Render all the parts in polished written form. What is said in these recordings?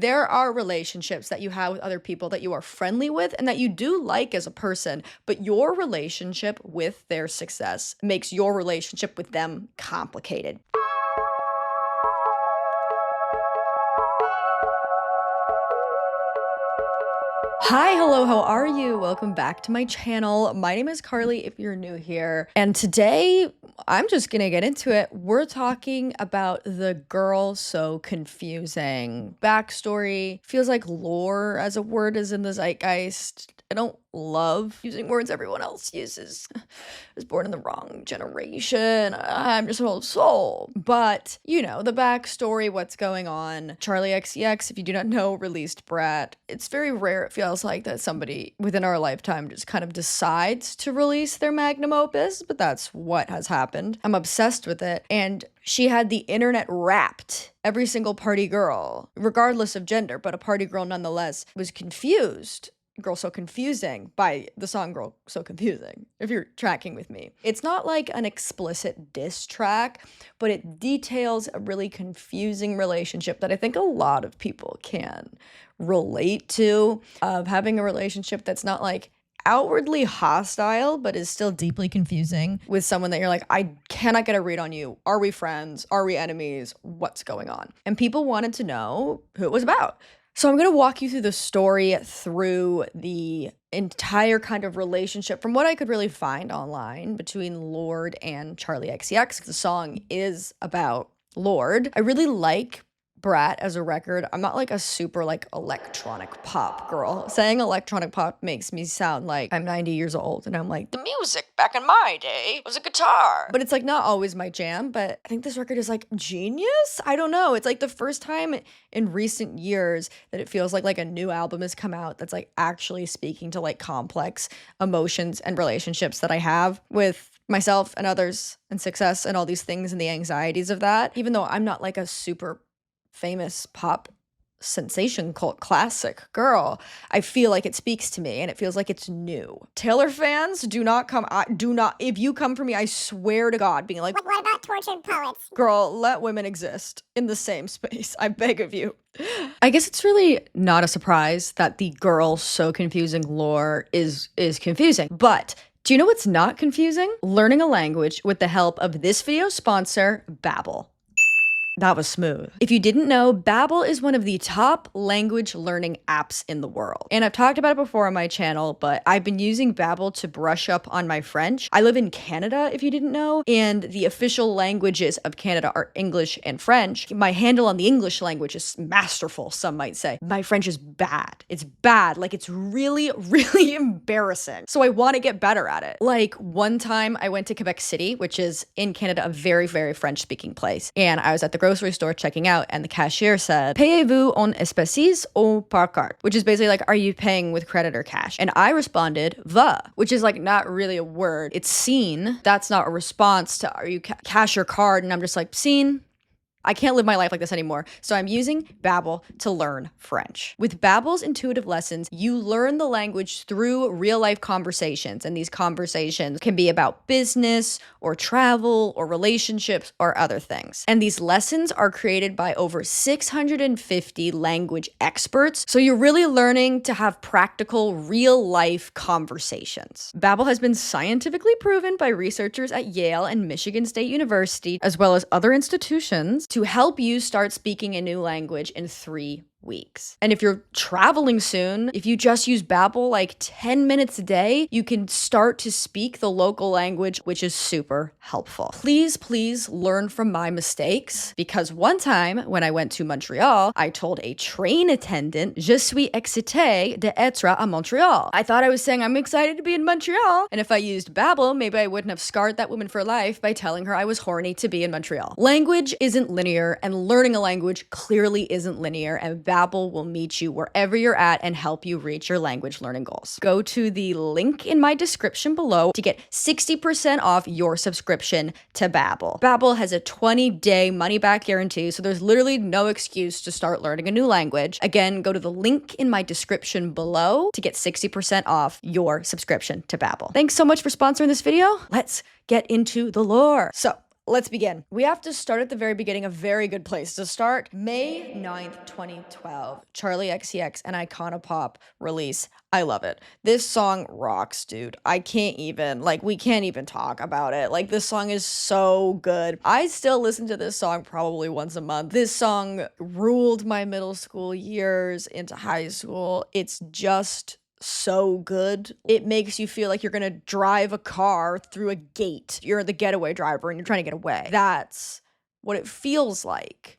There are relationships that you have with other people that you are friendly with and that you do like as a person, but your relationship with their success makes your relationship with them complicated. Hi, hello, how are you? Welcome back to my channel. My name is Carly if you're new here. And today, I'm just gonna get into it. We're talking about the girl so confusing. Backstory feels like lore as a word is in the zeitgeist. I don't love using words everyone else uses. I was born in the wrong generation. I'm just an old soul. But, you know, the backstory, what's going on. Charli XCX, if you do not know, released Brat. It's very rare, it feels like, that somebody within our lifetime just kind of decides to release their magnum opus, but that's what has happened. I'm obsessed with it. And she had the internet wrapped. Every single party girl, regardless of gender, but a party girl nonetheless, was confused. Girl So Confusing by the song Girl So Confusing, if you're tracking with me. It's not like an explicit diss track, but it details a really confusing relationship that I think a lot of people can relate to, of having a relationship that's not like outwardly hostile, but is still deeply confusing with someone that you're like, I cannot get a read on you. Are we friends? Are we enemies? What's going on? And people wanted to know who it was about. So I'm going to walk you through the story through the entire kind of relationship from what I could really find online between Lorde and Charli XCX. The song is about Lorde. I really like Brat as a record. I'm not like a super like electronic pop girl. Saying electronic pop makes me sound like I'm 90 years old and I'm like, the music back in my day was a guitar. But it's like not always my jam, but I think this record is like genius. I don't know. It's like the first time in recent years that it feels like a new album has come out that's like actually speaking to like complex emotions and relationships that I have with myself and others and success and all these things and the anxieties of that. Even though I'm not like a super famous pop sensation cult classic girl, I feel like it speaks to me and it feels like it's new. Taylor fans, do not come, if you come for me, I swear to God, being like, what about tortured poets? Girl, let women exist in the same space, I beg of you. I guess it's really not a surprise that the Girl So Confusing lore is confusing, but do you know what's not confusing? Learning a language with the help of this video sponsor, Babbel. That was smooth. If you didn't know, Babbel is one of the top language learning apps in the world. And I've talked about it before on my channel, but I've been using Babbel to brush up on my French. I live in Canada, if you didn't know, and the official languages of Canada are English and French. My handle on the English language is masterful, some might say. My French is bad. It's bad. Like, it's really, really embarrassing. So I want to get better at it. Like, one time I went to Quebec City, which is in Canada, a very, very French-speaking place. And I was at the grocery store checking out, and the cashier said, "Payez-vous en espèces ou par carte?" Which is basically like, are you paying with credit or cash? And I responded, "Va," which is like not really a word. It's seen. That's not a response to, are you cash or card? And I'm just like, seen. I can't live my life like this anymore. So I'm using Babbel to learn French. With Babbel's intuitive lessons, you learn the language through real life conversations. And these conversations can be about business or travel or relationships or other things. And these lessons are created by over 650 language experts. So you're really learning to have practical real life conversations. Babbel has been scientifically proven by researchers at Yale and Michigan State University, as well as other institutions, to help you start speaking a new language in 3 weeks. And if you're traveling soon, if you just use Babbel like 10 minutes a day, you can start to speak the local language, which is super helpful. Please learn from my mistakes, because one time when I went to Montreal, I told a train attendant, "Je suis excité d'être à Montréal." I thought I was saying I'm excited to be in Montreal, and if I used Babbel, maybe I wouldn't have scarred that woman for life by telling her I was horny to be in Montreal. Language isn't linear, and learning a language clearly isn't linear, and Babbel will meet you wherever you're at and help you reach your language learning goals. Go to the link in my description below to get 60% off your subscription to Babbel. Babbel has a 20-day money-back guarantee, so there's literally no excuse to start learning a new language. Again, go to the link in my description below to get 60% off your subscription to Babbel. Thanks so much for sponsoring this video. Let's get into the lore. So, let's begin. We have to start at the very beginning, a very good place to start. May 9th, 2012, Charli XCX and Iconopop release. I love it. This song rocks, dude. I can't even, like, we can't even talk about it. Like, this song is so good. I still listen to this song probably once a month. This song ruled my middle school years into high school. It's just so good. It makes you feel like you're gonna drive a car through a gate. You're the getaway driver and you're trying to get away. That's what it feels like.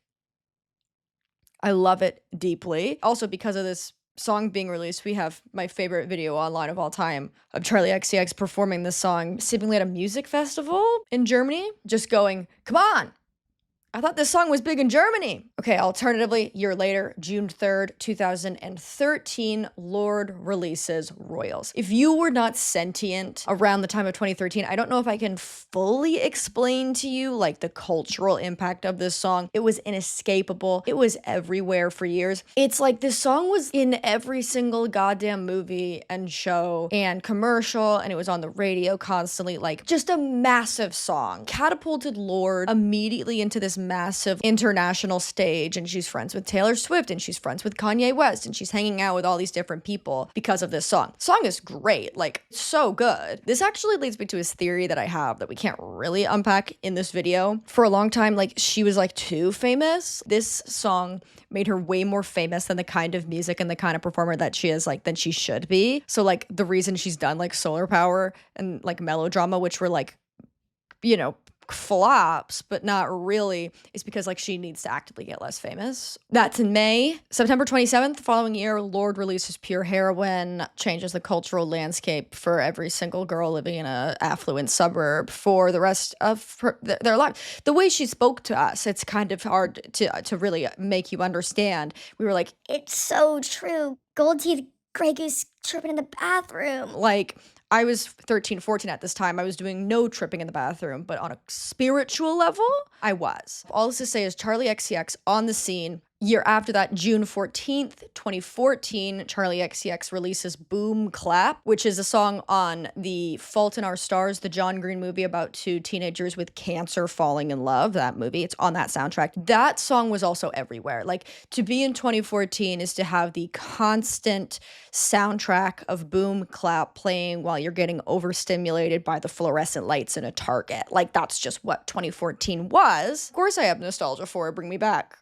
I love it deeply. Also, because of this song being released, we have my favorite video online of all time of Charli XCX performing this song seemingly at a music festival in Germany, just going, "Come on, I thought this song was big in Germany." Okay, alternatively, year later, June 3rd, 2013, Lorde releases Royals. If you were not sentient around the time of 2013, I don't know if I can fully explain to you like the cultural impact of this song. It was inescapable. It was everywhere for years. It's like this song was in every single goddamn movie and show and commercial, and it was on the radio constantly. Like, just a massive song. Catapulted Lorde immediately into this massive international stage, and she's friends with Taylor Swift, and she's friends with Kanye West, and she's hanging out with all these different people because of this song. The song is great, like, so good. This actually leads me to this theory that I have that we can't really unpack in this video. For a long time, like, she was like too famous. This song made her way more famous than the kind of music and the kind of performer that she is, like, than she should be. So like the reason she's done like Solar Power and like Melodrama, which were like, you know, flops, but not really, is because like she needs to actively get less famous. That's in May. September 27th, the following year, Lorde releases Pure Heroine, changes the cultural landscape for every single girl living in a affluent suburb for the rest of their life. The way she spoke to us, it's kind of hard to really make you understand. We were like, "It's so true. Gold teeth Grey Goose tripping in the bathroom." Like, I was 13, 14 at this time. I was doing no tripping in the bathroom, but on a spiritual level, I was. All this to say is Charli XCX on the scene. Year after that, June 14th, 2014, Charli XCX releases Boom Clap, which is a song on The Fault in Our Stars, the John Green movie about two teenagers with cancer falling in love. That movie, it's on that soundtrack. That song was also everywhere. Like, to be in 2014 is to have the constant soundtrack of Boom Clap playing while you're getting overstimulated by the fluorescent lights in a Target. Like, that's just what 2014 was. Of course I have nostalgia for it. Bring me back.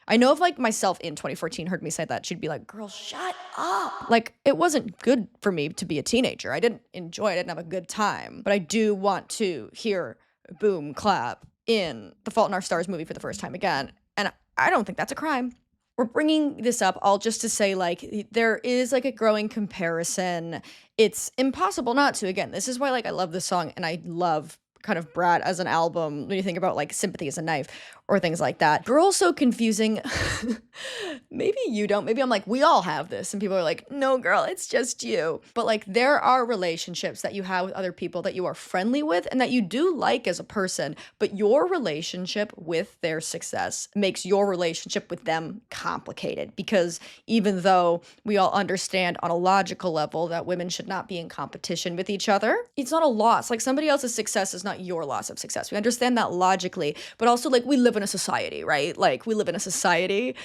I know if like myself in 2014 heard me say that, she'd be like, "Girl, shut up." Like, it wasn't good for me to be a teenager. I didn't enjoy it. I didn't have a good time. But I do want to hear Boom Clap in The Fault in Our Stars movie for the first time again. And I don't think that's a crime. We're bringing this up all just to say, like, there is like a growing comparison. It's impossible not to. Again, this is why like I love this song and I love kind of Brat as an album when you think about like Sympathy as a Knife or things like that. Girls So Confusing. Maybe you don't. Maybe I'm like, we all have this. And people are like, no, girl, it's just you. But like, there are relationships that you have with other people that you are friendly with and that you do like as a person, but your relationship with their success makes your relationship with them complicated, because even though we all understand on a logical level that women should not be in competition with each other, it's not a loss. Like, somebody else's success is not your loss of success. We understand that logically, but also like we live in a society, right? Like, we live in a society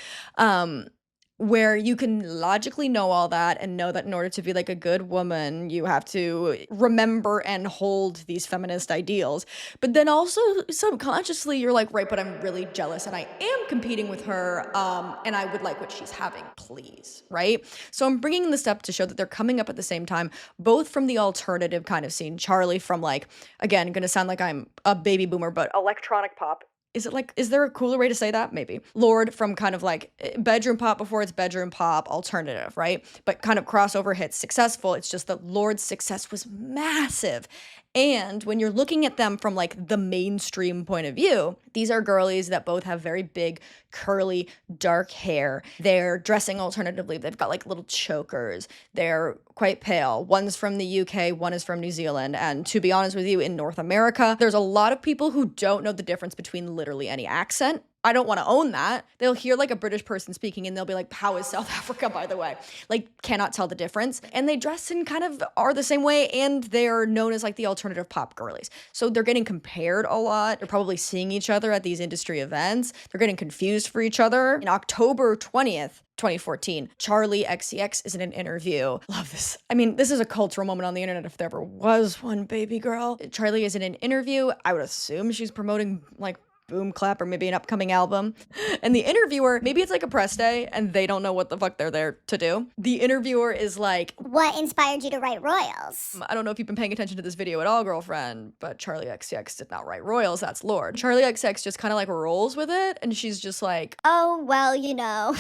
where you can logically know all that and know that in order to be like a good woman, you have to remember and hold these feminist ideals. But then also subconsciously you're like, right, but I'm really jealous and I am competing with her, and I would like what she's having, please, right? So I'm bringing this up to show that they're coming up at the same time, both from the alternative kind of scene. Charli from like, again, gonna sound like I'm a baby boomer, but electronic pop. Is it like, is there a cooler way to say that? Maybe. Lorde from kind of like bedroom pop before it's bedroom pop, alternative, right? But kind of crossover hits, successful. It's just that Lorde's success was massive. And when you're looking at them from like the mainstream point of view, these are girlies that both have very big, curly, dark hair. They're dressing alternatively. They've got like little chokers. They're quite pale. One's from the UK, one is from New Zealand. And to be honest with you, in North America, there's a lot of people who don't know the difference between literally any accent. I don't want to own that. They'll hear like a British person speaking and they'll be like, how is South Africa, by the way? Like, cannot tell the difference. And they dress and kind of are the same way, and they're known as like the alternative pop girlies. So they're getting compared a lot. They're probably seeing each other at these industry events. They're getting confused for each other. In October 20th, 2014, charli XCX is in an interview. Love this. I mean, this is a cultural moment on the internet if there ever was one, baby girl. Charli is in an interview. I would assume she's promoting like Boom Clap or maybe an upcoming album. And the interviewer, maybe it's like a press day and they don't know what the fuck they're there to do. The interviewer is like, what inspired you to write Royals? I don't know if you've been paying attention to this video at all, girlfriend, but charli XCX did not write Royals, that's Lorde. Charli XCX just kind of like rolls with it, and she's just like, oh, well, you know,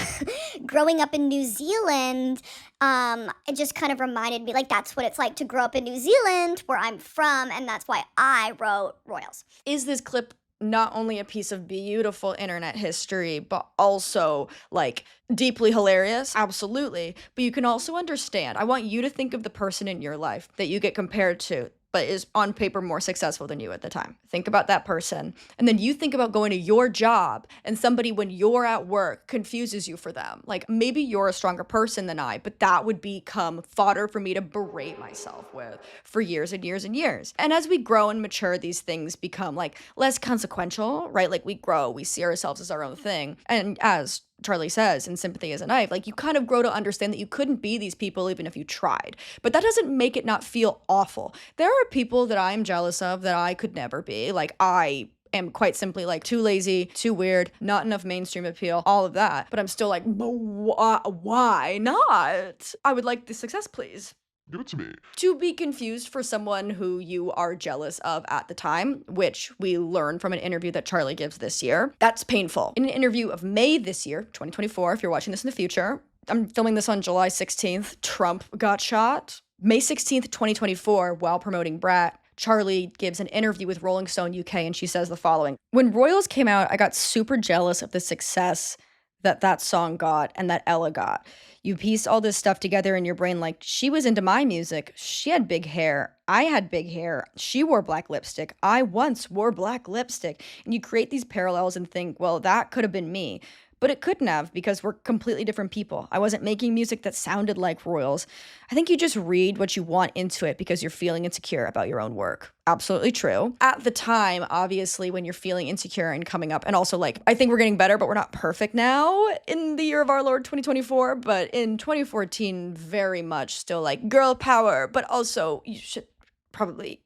growing up in New Zealand, it just kind of reminded me, like, that's what it's like to grow up in New Zealand, where I'm from, and that's why I wrote Royals. Is this clip not only a piece of beautiful internet history, but also like deeply hilarious? Absolutely. But you can also understand. I want you to think of the person in your life that you get compared to, but is on paper more successful than you at the time. Think about that person. And then you think about going to your job and somebody when you're at work confuses you for them. Like, maybe you're a stronger person than I, but that would become fodder for me to berate myself with for years and years and years. And as we grow and mature, these things become like less consequential, right? Like, we grow, we see ourselves as our own thing. And as Charli says in Sympathy is a Knife, like, you kind of grow to understand that you couldn't be these people even if you tried. But that doesn't make it not feel awful. There are people that I'm jealous of that I could never be. Like, I am quite simply like too lazy, too weird, not enough mainstream appeal, all of that. But I'm still like, but why not? I would like the success, please. Give it to me. To be confused for someone who you are jealous of at the time, which we learned from an interview that Charli gives this year, that's painful. In an interview of May this year, 2024, if you're watching this in the future, I'm filming this on July 16th, Trump got shot. May 16th, 2024, while promoting Brat, Charli gives an interview with Rolling Stone UK, and she says the following: when Royals came out, I got super jealous of the success that song got and that Ella got. You piece all this stuff together in your brain, like, she was into my music, she had big hair, I had big hair, she wore black lipstick, I once wore black lipstick. And you create these parallels and think, well, that could have been me. But it couldn't have, because we're completely different people. I wasn't making music that sounded like Royals. I think you just read what you want into it because you're feeling insecure about your own work. Absolutely true. At the time, obviously, when you're feeling insecure and coming up, and also like, I think we're getting better, but we're not perfect now in the year of our Lord 2024. But in 2014, very much still like girl power, but also you should probably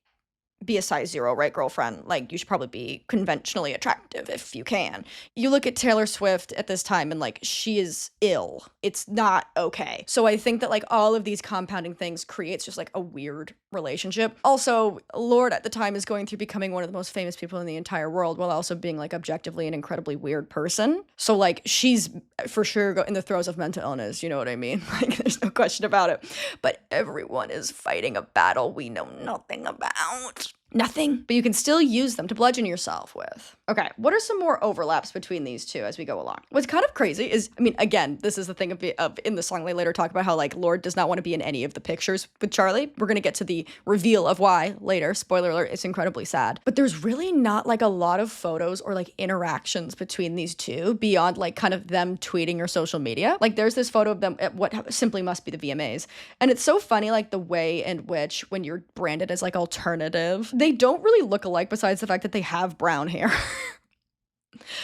be a size 0, right, girlfriend? Like, you should probably be conventionally attractive if you can. You look at Taylor Swift at this time and like, she is ill. It's not okay. So I think that like all of these compounding things creates just like a weird relationship. Also, Lorde at the time is going through becoming one of the most famous people in the entire world while also being like objectively an incredibly weird person. So like, she's for sure in the throes of mental illness, you know what I mean? Like, there's no question about it. But everyone is fighting a battle we know nothing about. Nothing. But you can still use them to bludgeon yourself with. Okay, what are some more overlaps between these two as we go along? What's kind of crazy is, I mean, again, this is the thing of in the song they later talk about how like Lorde does not want to be in any of the pictures with Charli. We're gonna get to the reveal of why later. Spoiler alert, it's incredibly sad. But there's really not like a lot of photos or like interactions between these two beyond like kind of them tweeting or social media. Like, there's this photo of them at what simply must be the VMAs. And it's so funny, like the way in which when you're branded as like alternative, they don't really look alike besides the fact that they have brown hair.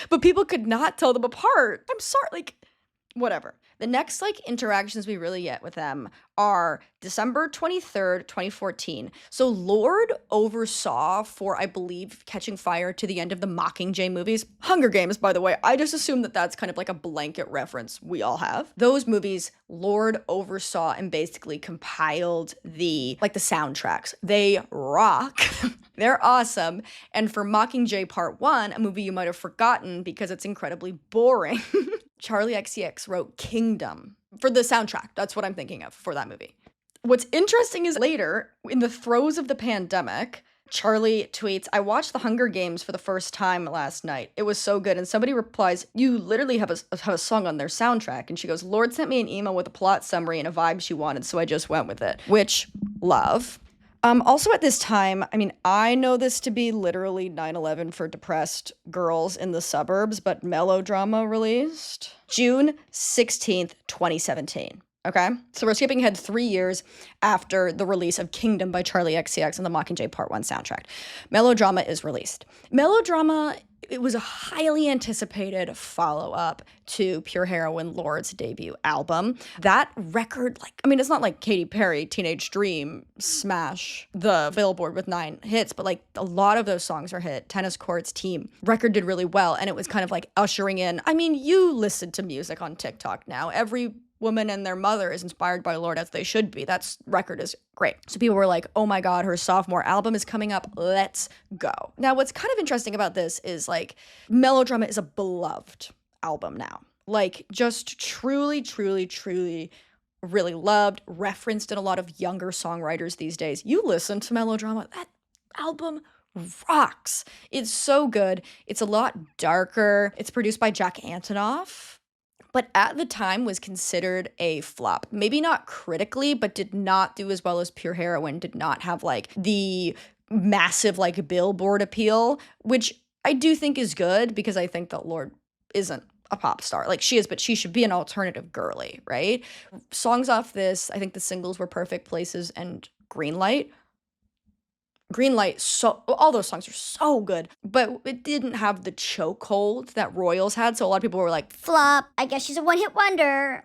But people could not tell them apart. I'm sorry, like, whatever. The next like interactions we really get with them are December 23rd, 2014. So Lorde oversaw for, I believe, Catching Fire to the end of the Mockingjay movies. Hunger Games, by the way. I just assume that that's kind of like a blanket reference we all have. Those movies, Lorde oversaw and basically compiled the soundtracks. They rock. They're awesome. And for Mockingjay Part 1, a movie you might have forgotten because it's incredibly boring, Charli XCX wrote Kingdom for the soundtrack. That's what I'm thinking of for that movie. What's interesting is later, in the throes of the pandemic, Charli tweets, I watched The Hunger Games for the first time last night. It was so good. And somebody replies, you literally have a song on their soundtrack. And she goes, Lorde sent me an email with a plot summary and a vibe she wanted, so I just went with it. Which, love. Also at this time, I mean, I know this to be literally 9/11 for depressed girls in the suburbs, but Melodrama released June 16th, 2017. Okay, so we're skipping ahead 3 years after the release of Kingdom by Charli XCX and the Mockingjay Part 1 soundtrack. Melodrama is released. Melodrama, it was a highly anticipated follow-up to Pure Heroine Lorde's debut album. That record, like, I mean, it's not like Katy Perry, Teenage Dream, smash the Billboard with 9 hits, but like a lot of those songs are hit. Tennis Courts, Team. Record did really well, and it was kind of like ushering in, I mean, you listen to music on TikTok now. Every woman and their mother is inspired by Lorde, as they should be. That record is great. So people were like, oh my God, her sophomore album is coming up. Let's go. Now, what's kind of interesting about this is like Melodrama is a beloved album now. Like just truly, truly, truly really loved, referenced in a lot of younger songwriters these days. You listen to Melodrama, that album rocks. It's so good. It's a lot darker. It's produced by Jack Antonoff, but at the time was considered a flop. Maybe not critically, but did not do as well as Pure Heroine, did not have like the massive like Billboard appeal, which I do think is good because I think that Lorde isn't a pop star. Like she is, but she should be an alternative girly, right? Songs off this, I think the singles were Perfect Places and Greenlight. Greenlight, so all those songs are so good, but it didn't have the chokehold that Royals had. So a lot of people were like, Flop. I guess she's a one-hit wonder.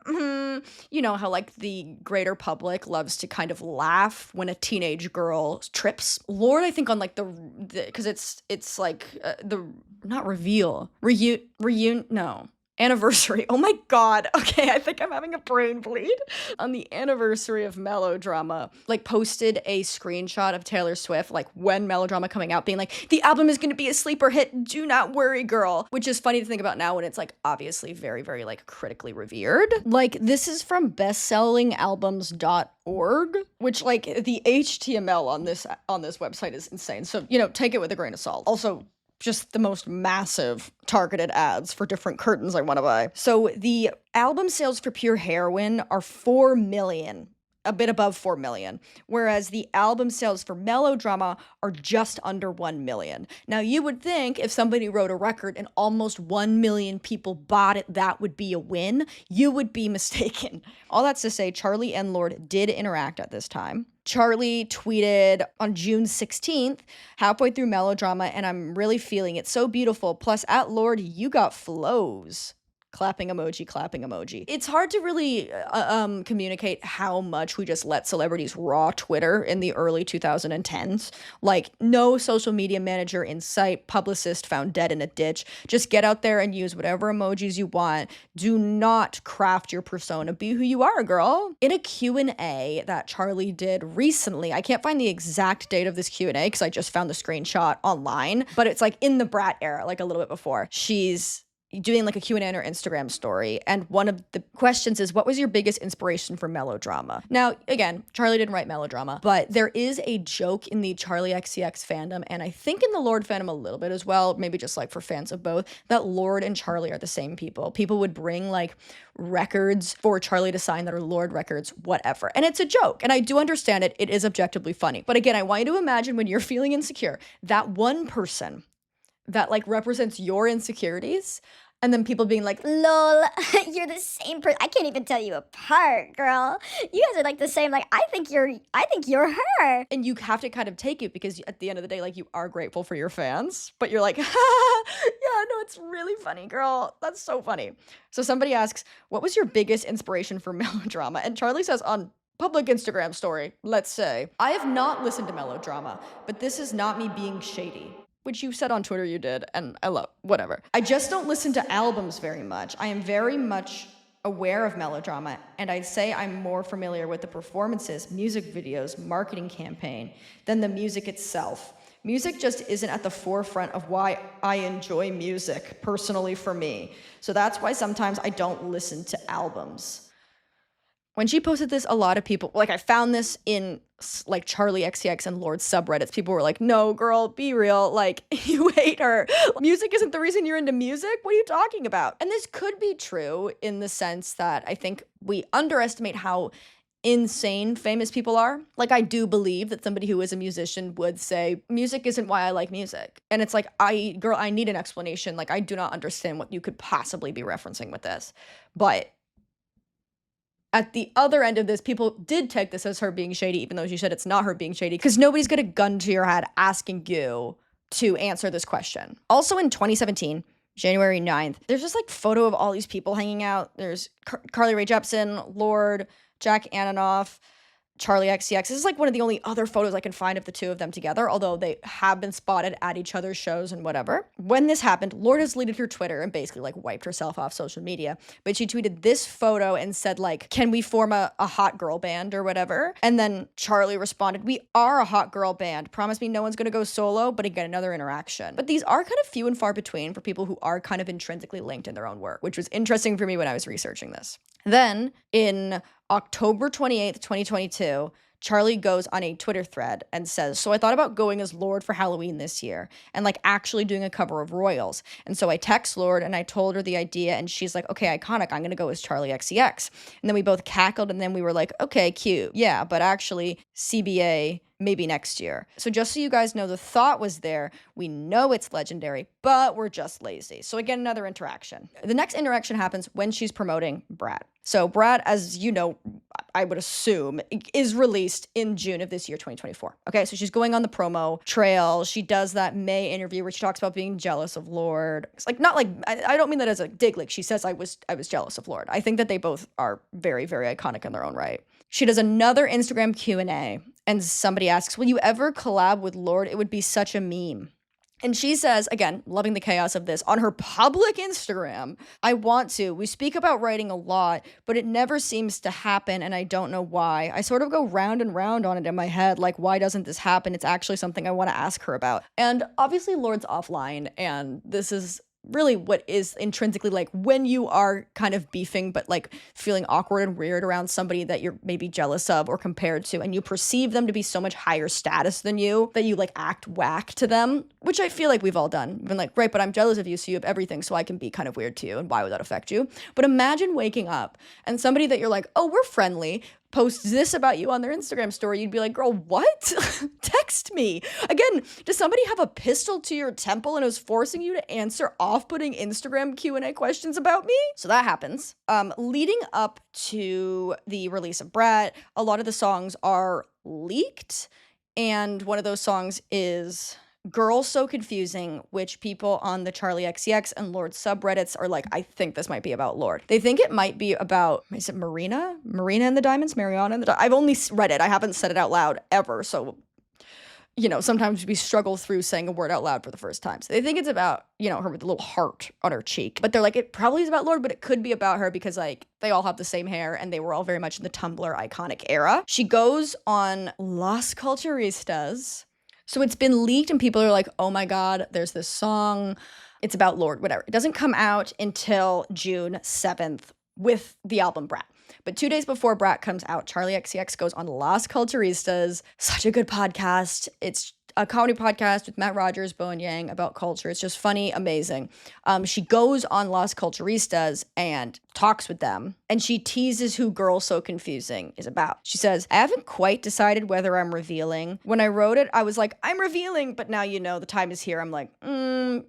You know how like the greater public loves to kind of laugh when a teenage girl trips. Lorde, I think on like the because it's like the not reveal reunion no. Anniversary. Oh my God. Okay, I think I'm having a brain bleed. On the anniversary of Melodrama, like posted a screenshot of Taylor Swift, like when Melodrama coming out, being like, the album is going to be a sleeper hit. Do not worry, girl. Which is funny to think about now when it's like obviously very, very like critically revered. Like this is from bestsellingalbums.org, which like the HTML on this website is insane. So, you know, take it with a grain of salt. Also, just the most massive targeted ads for different curtains I want to buy. So the album sales for Pure Heroine are 4 million, a bit above 4 million, whereas the album sales for Melodrama are just under 1 million. Now you would think if somebody wrote a record and almost 1 million people bought it, that would be a win. You would be mistaken. All that's to say, Charli and Lorde did interact at this time. Charli tweeted on June 16th, halfway through Melodrama, and I'm really feeling it. So beautiful. Plus, at Lorde, you got flows. Clapping emoji, clapping emoji. It's hard to really communicate how much we just let celebrities raw Twitter in the early 2010s. Like, no social media manager in sight, publicist found dead in a ditch. Just get out there and use whatever emojis you want. Do not craft your persona. Be who you are, girl. In a Q&A that Charli did recently, I can't find the exact date of this Q&A because I just found the screenshot online, but it's like in the Brat era, like a little bit before. She's doing like a Q&A on her Instagram story, and one of the questions is, what was your biggest inspiration for Melodrama? Now, again, Charli didn't write Melodrama, but there is a joke in the Charli XCX fandom, and I think in the Lorde fandom a little bit as well, maybe just like for fans of both, that Lorde and Charli are the same people. People would bring like records for Charli to sign that are Lorde records, whatever. And it's a joke, and I do understand it. It is objectively funny. But again, I want you to imagine when you're feeling insecure, that one person that like represents your insecurities, and then people being like, Lol, you're the same person. I can't even tell you apart, girl. You guys are like the same. Like, I think you're her. and you have to kind of take it because at the end of the day, like you are grateful for your fans, but you're like, yeah, no, it's really funny, girl. That's so funny. So somebody asks, what was your biggest inspiration for Melodrama? And Charli says on public Instagram story, let's say, I have not listened to Melodrama, but this is not me being shady. Which you said on Twitter you did, and I love, whatever. I just don't listen to albums very much. I am very much aware of Melodrama, and I'd say I'm more familiar with the performances, music videos, marketing campaign, than the music itself. Music just isn't at the forefront of why I enjoy music, personally for me. So that's why sometimes I don't listen to albums. When she posted this, a lot of people, like I found this in like Charli XCX and Lorde subreddits. People were like, no, girl, be real. Like, you hate her. Music isn't the reason you're into music. What are you talking about? And this could be true in the sense that I think we underestimate how insane famous people are. Like, I do believe that somebody who is a musician would say, music isn't why I like music. And it's like, girl, I need an explanation. Like, I do not understand what you could possibly be referencing with this. But at the other end of this, people did take this as her being shady, even though she said it's not her being shady, because nobody's got a gun to your head asking you to answer this question. Also in 2017, January 9th, there's just like photo of all these people hanging out. There's Carly Rae Jepsen, Lorde, Jack Antonoff, Charli XCX. This is like one of the only other photos I can find of the two of them together, although they have been spotted at each other's shows and whatever. When this happened, Lorde has deleted her Twitter and basically like wiped herself off social media, but she tweeted this photo and said like, can we form a hot girl band or whatever? And then Charli responded, we are a hot girl band. Promise me no one's gonna go solo, but again, another interaction. But these are kind of few and far between for people who are kind of intrinsically linked in their own work, which was interesting for me when I was researching this. Then in October 28th, 2022, Charli goes on a Twitter thread and says, so I thought about going as Lorde for Halloween this year and like actually doing a cover of Royals. And so I text Lorde and I told her the idea and she's like, okay, iconic, I'm gonna go as Charli XCX. And then we both cackled and then we were like, okay, cute. Yeah, but actually CBA maybe next year. So just so you guys know, the thought was there. We know it's legendary, but we're just lazy. So again, another interaction. The next interaction happens when she's promoting Brat. So Brat, as you know, I would assume, is released in June of this year, 2024. Okay, so she's going on the promo trail. She does that May interview where she talks about being jealous of Lorde. It's like, not like, I don't mean that as a dig. Like, she says, I was jealous of Lorde. I think that they both are very, very iconic in their own right. She does another Instagram Q&A and somebody asks, will you ever collab with Lorde? It would be such a meme. And she says, again, loving the chaos of this, on her public Instagram, I want to. We speak about writing a lot, but it never seems to happen, and I don't know why. I sort of go round and round on it in my head, like, why doesn't this happen? It's actually something I want to ask her about. And obviously, Lorde's offline, and this is really what is intrinsically like when you are kind of beefing but like feeling awkward and weird around somebody that you're maybe jealous of or compared to, and you perceive them to be so much higher status than you that you like act whack to them, which I feel like we've all done. Been like, right, but I'm jealous of you, so you have everything, so I can be kind of weird to you, and why would that affect you? But imagine waking up and somebody that you're like, oh, we're friendly, posts this about you on their Instagram story. You'd be like, girl, what? Text me. Again, does somebody have a pistol to your temple and is forcing you to answer off-putting Instagram Q&A questions about me? So that happens. Leading up to the release of Brat, a lot of the songs are leaked, and one of those songs is Girl So Confusing, which people on the Charli XCX and Lorde subreddits are like, I think this might be about Lorde. They think it might be about, is it Marina? Marina and the Diamonds? Mariana and the Diamonds? I've only read it. I haven't said it out loud ever. So, you know, sometimes we struggle through saying a word out loud for the first time. So they think it's about, you know, her with a little heart on her cheek. But they're like, it probably is about Lorde, but it could be about her because, like, they all have the same hair and they were all very much in the Tumblr iconic era. She goes on Las Culturistas. So it's been leaked and people are like, oh my God, there's this song. It's about Lorde, whatever. It doesn't come out until June 7th with the album Brat. But 2 days before Brat comes out, Charli XCX goes on Las Culturistas. Such a good podcast. It's a comedy podcast with Matt Rogers, Bo and Yang about culture. It's just funny, amazing. She goes on Las Culturistas and talks with them, and she teases who Girl So Confusing is about. She says, I haven't quite decided whether I'm revealing. When I wrote it, I was like, I'm revealing, but now you know the time is here. I'm like,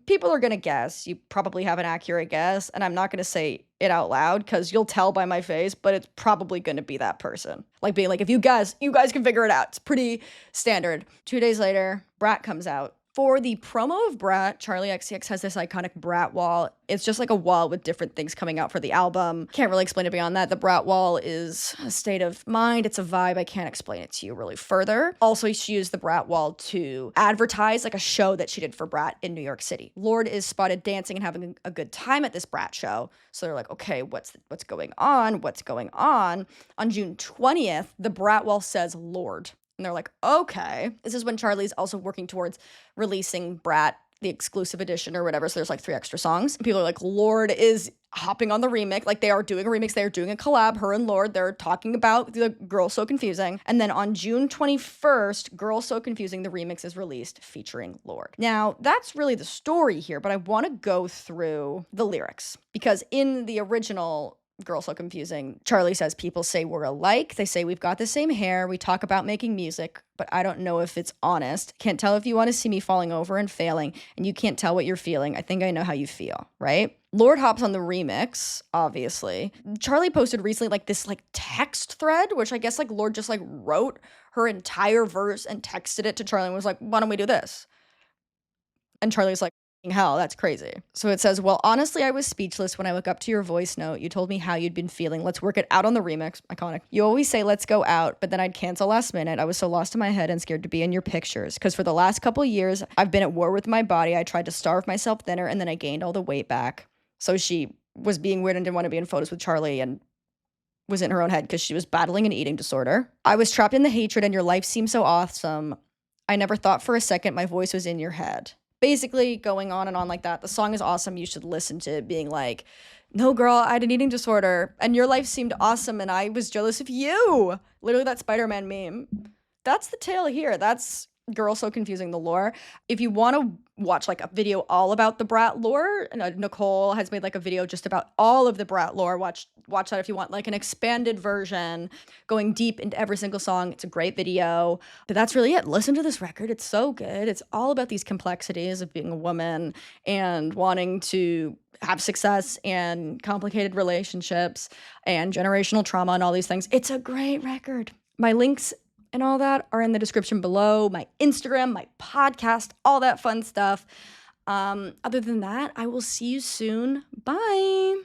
people are gonna guess. You probably have an accurate guess, and I'm not gonna say it out loud because you'll tell by my face, but it's probably gonna be that person. Like being like, if you guess, you guys can figure it out. It's pretty standard. 2 days later, Brat comes out. For the promo of Brat, Charli XCX has this iconic Brat wall. It's just like a wall with different things coming out for the album. Can't really explain it beyond that. The Brat wall is a state of mind. It's a vibe. I can't explain it to you really further. Also, she used the Brat wall to advertise like a show that she did for Brat in New York City. Lorde is spotted dancing and having a good time at this Brat show. So they're like, okay, what's going on? What's going on? On June 20th, the Brat wall says Lorde. And they're like, okay. This is when Charli's also working towards releasing Brat, the exclusive edition or whatever. So there's like 3 extra songs. And people are like, Lorde is hopping on the remix. Like, they are doing a remix. They are doing a collab, her and Lorde. They're talking about the Girl So Confusing. And then on June 21st, Girl So Confusing, the remix is released featuring Lorde. Now, that's really the story here, but I want to go through the lyrics because in the original Girl So Confusing. Charli says, people say we're alike. They say we've got the same hair. We talk about making music, but I don't know if it's honest. Can't tell if you want to see me falling over and failing, and you can't tell what you're feeling. I think I know how you feel, right? Lorde hops on the remix, obviously. Charli posted recently like this like text thread, which I guess like Lorde just like wrote her entire verse and texted it to Charli and was like, why don't we do this? And Charli's like, hell, that's crazy. So it says, well, honestly, I was speechless when I woke up to your voice note. You told me how you'd been feeling. Let's work it out on the remix. Iconic. You always say, let's go out, but then I'd cancel last minute. I was so lost in my head and scared to be in your pictures. Because for the last couple years, I've been at war with my body. I tried to starve myself thinner, and then I gained all the weight back. So she was being weird and didn't want to be in photos with Charli and was in her own head because she was battling an eating disorder. I was trapped in the hatred and your life seemed so awesome. I never thought for a second my voice was in your head. Basically going on and on like that. The song is awesome. You should listen to it, being like, no, girl, I had an eating disorder and your life seemed awesome and I was jealous of you. Literally that Spider-Man meme. That's the tale here. That's Girl So Confusing, the lore. If you want to watch like a video all about the Brat lore, Nicole has made like a video just about all of the Brat lore. Watch that if you want like an expanded version going deep into every single song. It's a great video. But that's really it. Listen to this record. It's so good. It's all about these complexities of being a woman and wanting to have success and complicated relationships and generational trauma and all these things. It's a great record. My links and all that are in the description below. My Instagram, my podcast, all that fun stuff. Other than that, I will see you soon. Bye.